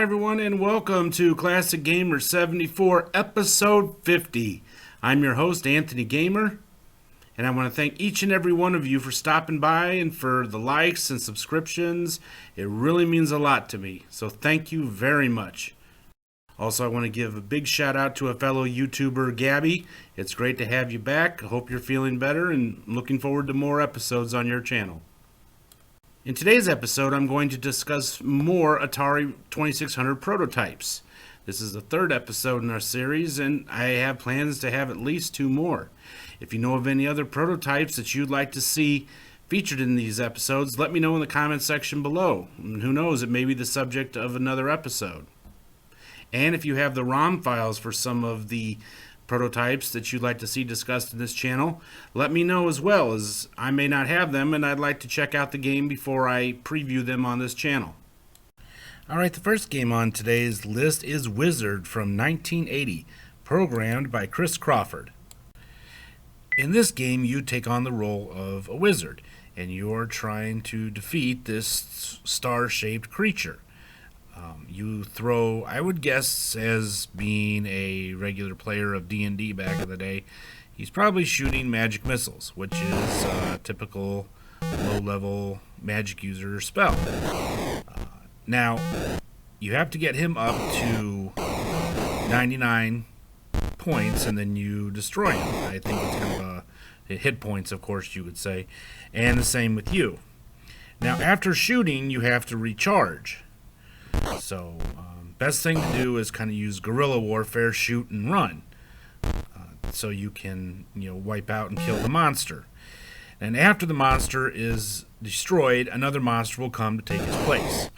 everyone, and welcome to Classic Gamer 74, episode 50. I'm your host, Anthony Gamer, and I want to thank each and every one of you for stopping by and for the likes and subscriptions. It really means a lot to me, so thank you very much. Also, I want to give a big shout out to a fellow YouTuber, Gabby. It's great to have you back. I hope you're feeling better and looking forward to more episodes on your channel. In today's episode, I'm going to discuss more Atari 2600 prototypes. This is the third episode in our series, and I have plans to have at least two more. If you know of any other prototypes that you'd like to see featured in these episodes, let me know in the comments section below. And who knows, it may be the subject of another episode. And if you have the ROM files for some of the prototypes that you'd like to see discussed in this channel, let me know as well, as I may not have them and I'd like to check out the game before I preview them on this channel. Alright, the first game on today's list is Wizard from 1980, programmed by Chris Crawford. In this game, you take on the role of a wizard, and you're trying to defeat this star-shaped creature. You throw, I would guess, as being a regular player of D&D back in the day, he's probably shooting magic missiles, which is a typical low-level magic user spell. Now, you have to get him up to 99 points, and then you destroy him. I think it's kind of a hit points, of course, you would say, and the same with you. Now, after shooting, you have to recharge. So, best thing to do is kind of use guerrilla warfare, shoot and run, so you can, wipe out and kill the monster. And after the monster is destroyed, another monster will come to take its place.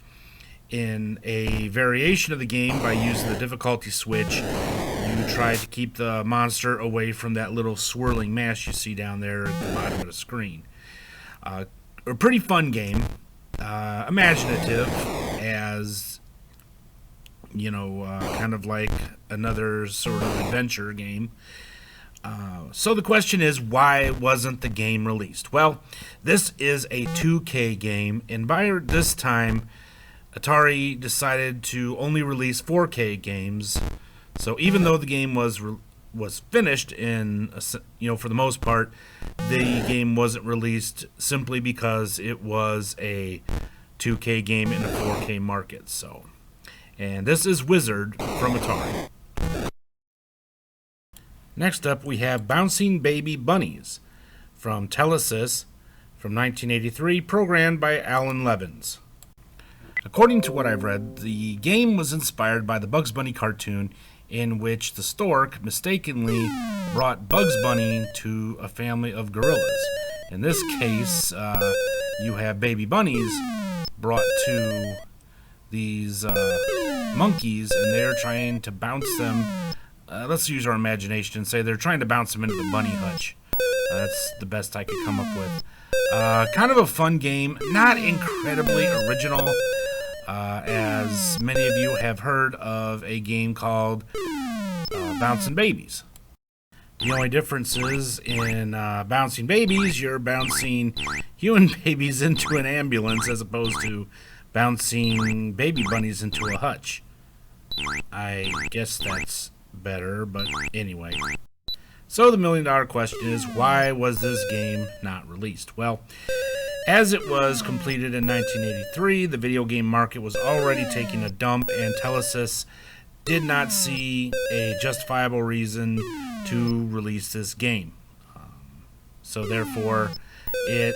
In a variation of the game, by using the difficulty switch, you try to keep the monster away from that little swirling mass you see down there at the bottom of the screen. A pretty fun game. Imaginative, as kind of like another sort of adventure game. So the question is, why wasn't the game released? Well, this is a 2K game, and by this time Atari decided to only release 4K games. So even though the game was finished in for the most part, the game wasn't released simply because it was a 2K game in a 4K market. So, and this is Wizard from Atari. Next up, we have Bouncing Baby Bunnies from Telesis from 1983, programmed by Alan Levins. According to what I've read, the game was inspired by the Bugs Bunny cartoon, in which the stork mistakenly brought Bugs Bunny to a family of gorillas. In this case, you have baby bunnies brought to these monkeys, and they're trying to bounce them. Let's use our imagination and say they're trying to bounce them into the bunny hutch. That's the best I could come up with. Kind of a fun game, not incredibly original. As many of you have heard of a game called Bouncing Babies. The only difference is in Bouncing Babies, you're bouncing human babies into an ambulance as opposed to bouncing baby bunnies into a hutch. I guess that's better, but anyway. So the million-dollar question is, why was this game not released? Well, as it was completed in 1983, the video game market was already taking a dump, and Telesis did not see a justifiable reason to release this game. So therefore, it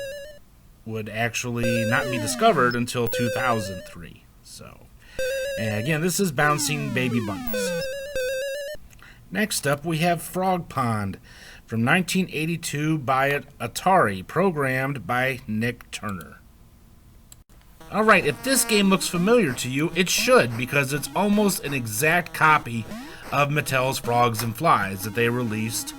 would actually not be discovered until 2003. So, and again, this is Bouncing Baby Bunnies. Next up, we have Frog Pond from 1982 by Atari, programmed by Nick Turner. Alright, if this game looks familiar to you, it should, because it's almost an exact copy of Mattel's Frogs and Flies that they released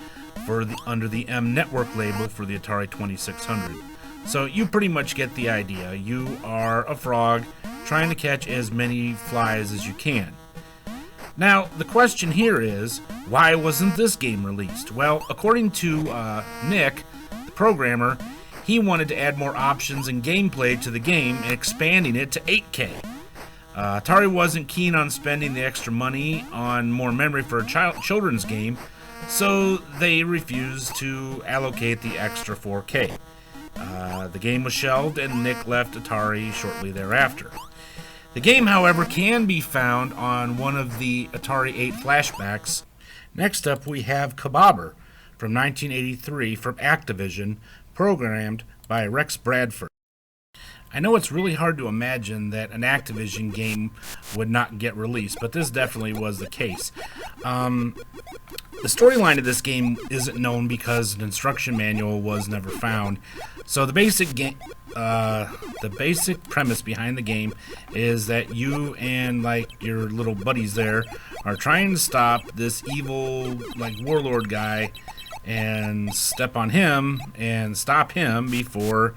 under the M Network label for the Atari 2600. So you pretty much get the idea. You are a frog trying to catch as many flies as you can. Now, the question here is, why wasn't this game released? Well, according to Nick, the programmer, he wanted to add more options and gameplay to the game and expanding it to 8K. Atari wasn't keen on spending the extra money on more memory for a children's game, so they refused to allocate the extra 4K. The game was shelved and Nick left Atari shortly thereafter. The game, however, can be found on one of the Atari 8 flashbacks. Next up, we have Kabobber from 1983 from Activision, programmed by Rex Bradford. I know it's really hard to imagine that an Activision game would not get released, but this definitely was the case. The storyline of this game isn't known because an instruction manual was never found. So the basic premise behind the game is that you and your little buddies there are trying to stop this evil warlord guy and step on him and stop him before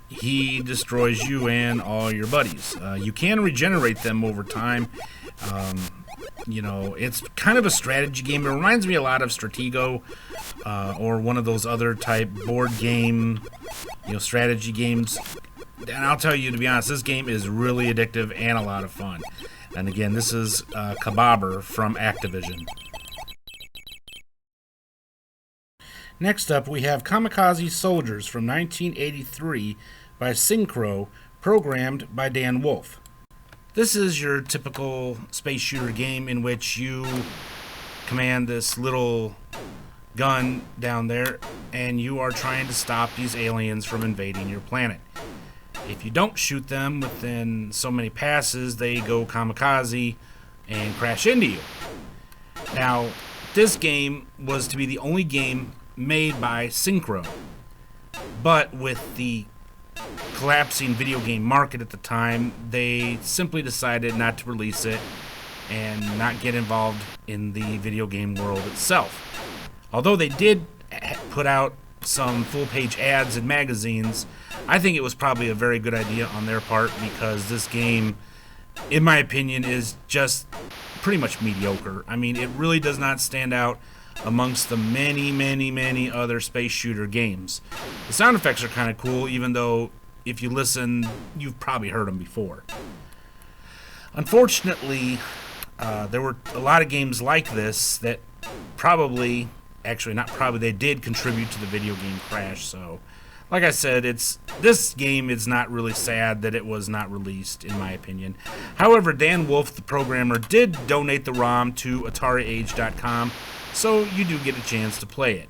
he destroys you and all your buddies. You can regenerate them over time. It's kind of a strategy game. It reminds me a lot of Stratego or one of those other type board game, strategy games. And I'll tell you, to be honest, this game is really addictive and a lot of fun. And again, this is Kabobber from Activision. Next up, we have Kamikaze Soldiers from 1983 by Synchro, programmed by Dan Wolf. This is your typical space shooter game in which you command this little gun down there and you are trying to stop these aliens from invading your planet. If you don't shoot them within so many passes, they go kamikaze and crash into you. Now, this game was to be the only game made by Synchro, but with the collapsing video game market at the time, they simply decided not to release it and not get involved in the video game world itself. Although they did put out some full-page ads in magazines, I think it was probably a very good idea on their part, because this game, in my opinion, is just pretty much mediocre. I mean, it really does not stand out amongst the many other space shooter games. The sound effects are kind of cool, even though if you listen, you've probably heard them before. Unfortunately, there were a lot of games like this that they did contribute to the video game crash. So, like I said, this game is not really sad that it was not released, in my opinion. However, Dan Wolf, the programmer, did donate the ROM to AtariAge.com, so you do get a chance to play it,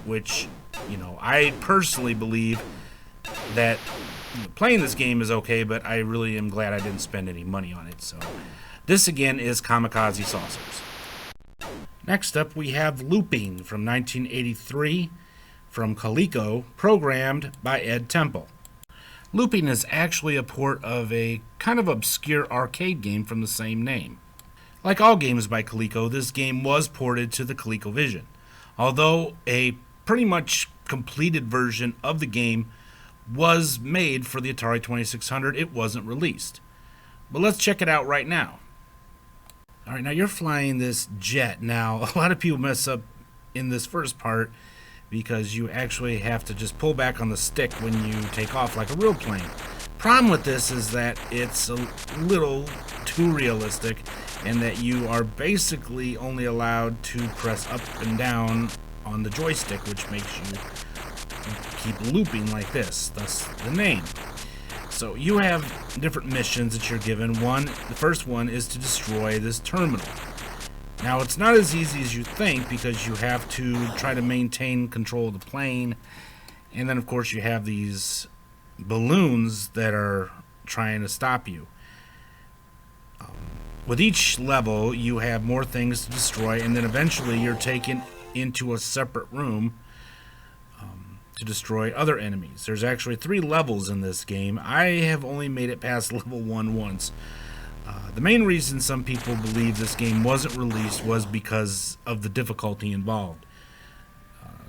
which, I personally believe that playing this game is okay, but I really am glad I didn't spend any money on it. So this again is Kamikaze Saucers. Next up, we have Looping from 1983 from Coleco, programmed by Ed Temple. Looping is actually a port of a kind of obscure arcade game from the same name. Like all games by Coleco, this game was ported to the ColecoVision. Although a pretty much completed version of the game was made for the Atari 2600, it wasn't released. But let's check it out right now. Alright, now you're flying this jet. Now, a lot of people mess up in this first part because you actually have to just pull back on the stick when you take off like a real plane. Problem with this is that it's a little too realistic, and that you are basically only allowed to press up and down on the joystick, which makes you keep looping like this, thus the name. So you have different missions that you're given. The first one is to destroy this terminal. Now, it's not as easy as you think, because you have to try to maintain control of the plane, and then of course you have these balloons that are trying to stop you. With each level, you have more things to destroy, and then eventually you're taken into a separate room to destroy other enemies. There's actually 3 levels in this game. I have only made it past level 1 once. The main reason some people believe this game wasn't released was because of the difficulty involved.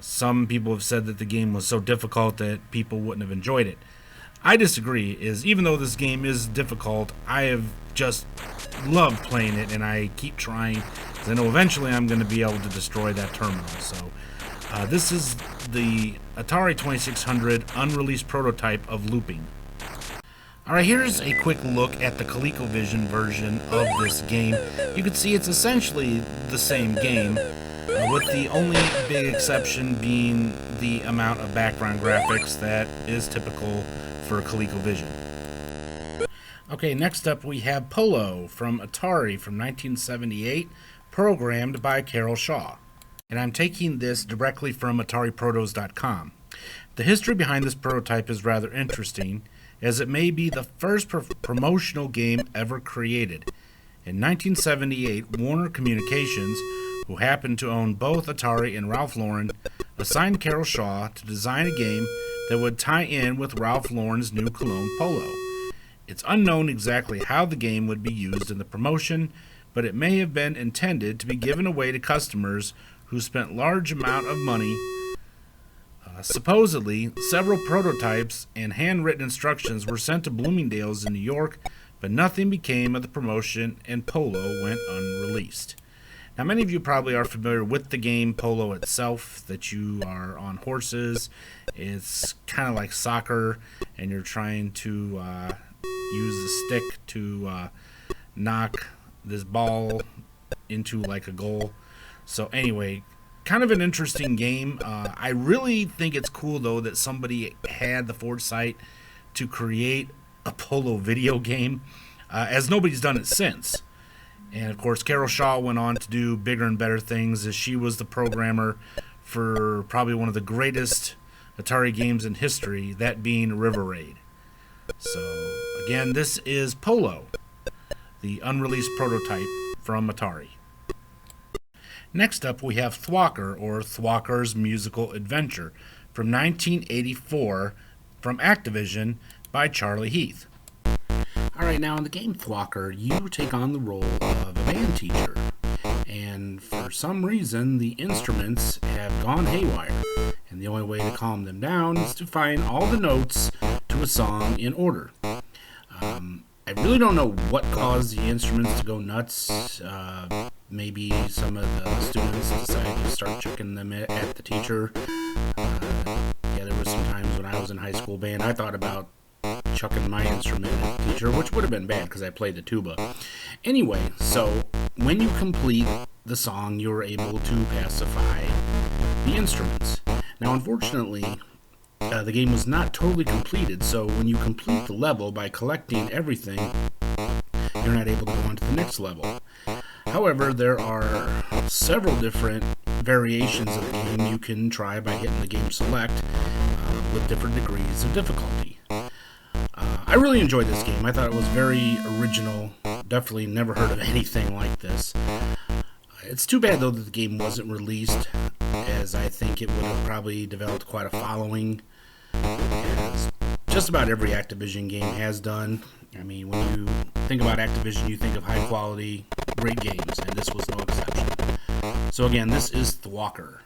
Some people have said that the game was so difficult that people wouldn't have enjoyed it. I disagree, even though this game is difficult, I have just loved playing it, and I keep trying, because I know eventually I'm going to be able to destroy that terminal. So this is the Atari 2600 unreleased prototype of Looping. Alright, here's a quick look at the ColecoVision version of this game. You can see it's essentially the same game, with the only big exception being the amount of background graphics that is typical for ColecoVision. Okay, next up we have Polo from Atari from 1978, programmed by Carol Shaw. And I'm taking this directly from AtariProtos.com. The history behind this prototype is rather interesting, as it may be the first promotional game ever created. In 1978, Warner Communications, who happened to own both Atari and Ralph Lauren, assigned Carol Shaw to design a game that would tie in with Ralph Lauren's new cologne Polo. It's unknown exactly how the game would be used in the promotion, but it may have been intended to be given away to customers who spent large amount of money. Supposedly, several prototypes and handwritten instructions were sent to Bloomingdale's in New York, but nothing became of the promotion and Polo went unreleased. Now, many of you probably are familiar with the game Polo itself, that you are on horses. It's kind of like soccer, and you're trying to use the stick to knock this ball into like a goal. So anyway, kind of an interesting game. I really think it's cool, though, that somebody had the foresight to create a Polo video game, as nobody's done it since. And, of course, Carol Shaw went on to do bigger and better things, as she was the programmer for probably one of the greatest Atari games in history, that being River Raid. So, again, this is Polo, the unreleased prototype from Atari. Next up, we have Thwacker, or Thwacker's Musical Adventure, from 1984, from Activision, by Charlie Heath. Alright, now in the game Thwacker, you take on the role of a band teacher, and for some reason, the instruments have gone haywire, and the only way to calm them down is to find all the notes to a song in order. I really don't know what caused the instruments to go nuts. Maybe some of the students decided to start chucking them at the teacher. Yeah, there were some times when I was in high school band, I thought about chucking my instrument at the teacher, which would have been bad because I played the tuba. Anyway, so when you complete the song, you're able to pacify the instruments. Now, unfortunately, the game was not totally completed, so when you complete the level by collecting everything, you're not able to go on to the next level. However, there are several different variations of the game you can try by hitting the game select with different degrees of difficulty. I really enjoyed this game. I thought it was very original. Definitely never heard of anything like this. It's too bad, though, that the game wasn't released, as I think it would have probably developed quite a following, as just about every Activision game has done. I mean, when you think about Activision, you think of high quality, great games, and this was no exception. So again, this is Thwacker.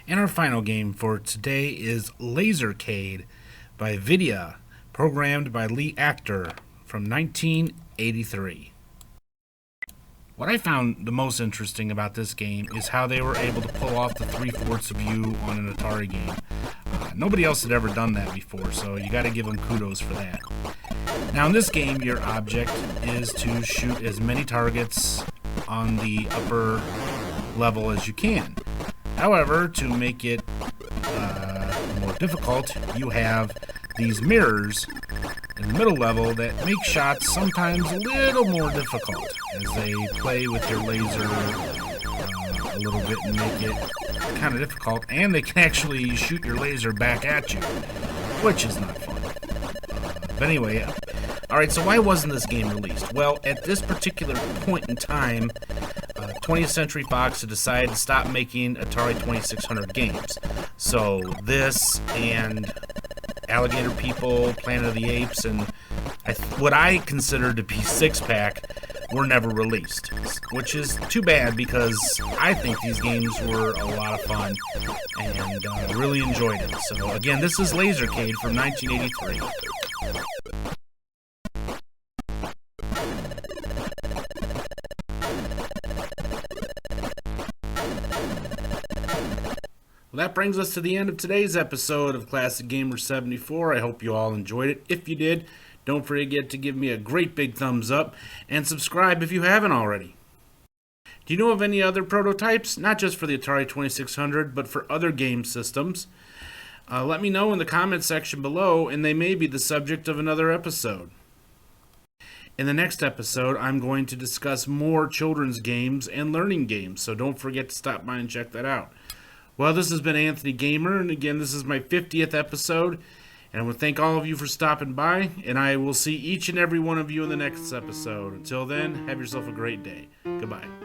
And our final game for today is Lasercade by Vidya, programmed by Lee Actor, from 1983. What I found the most interesting about this game is how they were able to pull off the 3/4 view on an Atari game. Nobody else had ever done that before, so you gotta give them kudos for that. Now in this game, your object is to shoot as many targets on the upper level as you can. However, to make it more difficult, you have these mirrors in the middle level that make shots sometimes a little more difficult, as they play with your laser a little bit and make it kind of difficult, and they can actually shoot your laser back at you, which is not fun. But anyway, alright, so why wasn't this game released? Well, at this particular point in time, 20th Century Fox had decided to stop making Atari 2600 games. So this and Alligator People, Planet of the Apes, and what I consider to be Six Pack were never released, which is too bad because I think these games were a lot of fun and really enjoyed it. So again, this is Lasercade from 1983. Well, that brings us to the end of today's episode of Classic Gamer 74. I hope you all enjoyed it. If you did, don't forget to give me a great big thumbs up and subscribe if you haven't already. Do you know of any other prototypes, not just for the Atari 2600, but for other game systems? Let me know in the comments section below, and they may be the subject of another episode. In the next episode, I'm going to discuss more children's games and learning games, so don't forget to stop by and check that out. Well, this has been Anthony Gamer, and again, this is my 50th episode, and I want to thank all of you for stopping by, and I will see each and every one of you in the next episode. Until then, have yourself a great day. Goodbye.